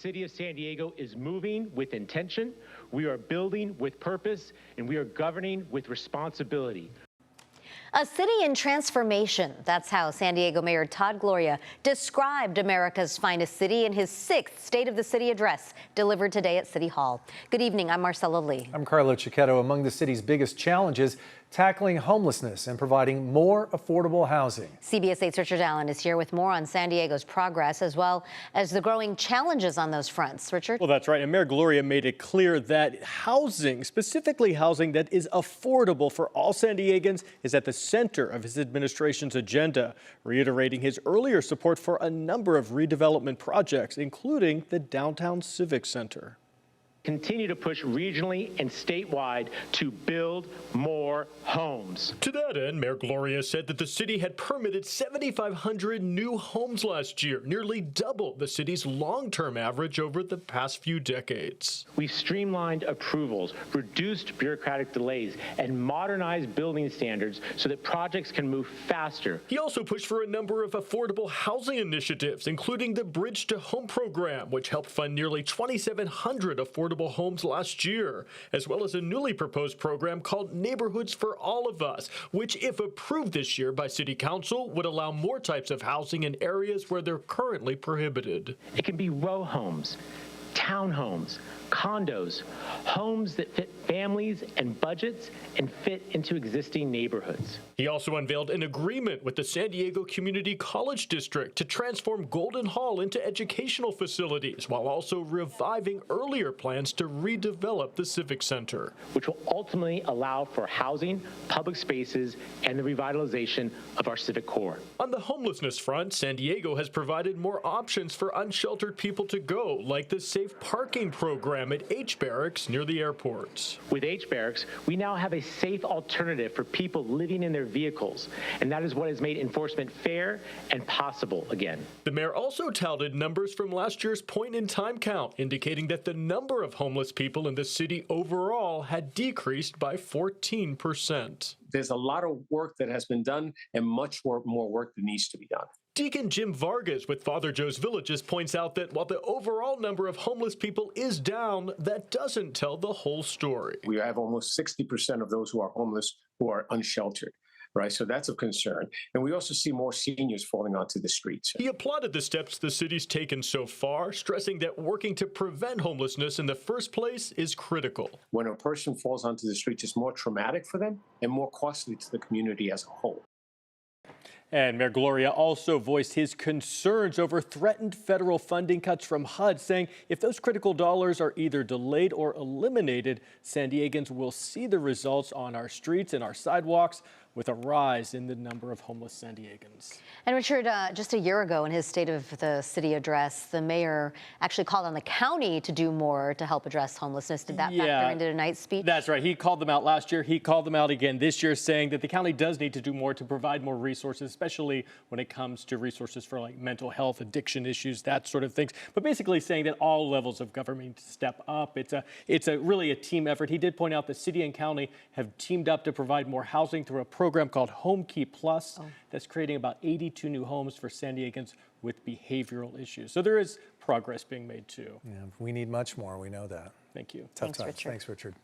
The City of San Diego is moving with intention, we are building with purpose, and we are governing with responsibility. A city in transformation. That's how San Diego Mayor Todd Gloria described America's finest city in his 6th State of the City address, delivered today at City Hall. Good evening, I'm Marcella Lee. I'm Carlo Cicchetto. Among the city's biggest challenges, tackling homelessness and providing more affordable housing. CBS 8's Richard Allen is here with more on San Diego's progress, as well as the growing challenges on those fronts. Richard? Well, that's right. And Mayor Gloria made it clear that housing, specifically housing that is affordable for all San Diegans, is at the center of his administration's agenda, reiterating his earlier support for a number of redevelopment projects, including the Downtown Civic Center. Continue to push regionally and statewide to build more homes. To that end, Mayor Gloria said that the city had permitted 7,500 new homes last year, nearly double the city's long-term average over the past few decades. We've streamlined approvals, reduced bureaucratic delays, and modernized building standards so that projects can move faster. He also pushed for a number of affordable housing initiatives, including the Bridge to Home program, which helped fund nearly 2,700 affordable homes last year, as well as a newly proposed program called Neighborhoods for All of Us, which, if approved this year by City Council, would allow more types of housing in areas where they're currently prohibited. It can be row homes, townhomes, condos, homes that fit families and budgets and fit into existing neighborhoods. He also unveiled an agreement with the San Diego Community College District to transform Golden Hall into educational facilities, while also reviving earlier plans to redevelop the Civic Center, which will ultimately allow for housing, public spaces, and the revitalization of our civic core. On the homelessness front, San Diego has provided more options for unsheltered people to go, like the Safe Parking program at H Barracks near the airports. With H Barracks, we now have a safe alternative for people living in their vehicles, and that is what has made enforcement fair and possible again. The mayor also touted numbers from last year's point-in-time count, indicating that the number of homeless people in the city overall had decreased by 14%. There's a lot of work that has been done and much more work that needs to be done. Deacon Jim Vargas with Father Joe's Villages points out that while the overall number of homeless people is down, that doesn't tell the whole story. We have almost 60% of those who are homeless who are unsheltered. Right, so that's of concern. And we also see more seniors falling onto the streets. He applauded the steps the city's taken so far, stressing that working to prevent homelessness in the first place is critical. When a person falls onto the streets, it's more traumatic for them and more costly to the community as a whole. And Mayor Gloria also voiced his concerns over threatened federal funding cuts from HUD, saying if those critical dollars are either delayed or eliminated, San Diegans will see the results on our streets and our sidewalks, with a rise in the number of homeless San Diegans. And Richard, just a year ago in his State of the City address, the mayor actually called on the county to do more to help address homelessness. Did that factor into tonight's speech? That's right. He called them out last year. He called them out again this year, saying that the county does need to do more to provide more resources, especially when it comes to resources for like mental health, addiction issues, that sort of things. But basically saying that all levels of government need to step up. It's really a team effort. He did point out that city and county have teamed up to provide more housing through a program called Home Key Plus that's creating about 82 new homes for San Diegans with behavioral issues. So there is progress being made too. Yeah, we need much more. We know that. Thank you. Tough Thanks, times. Richard. Thanks, Richard.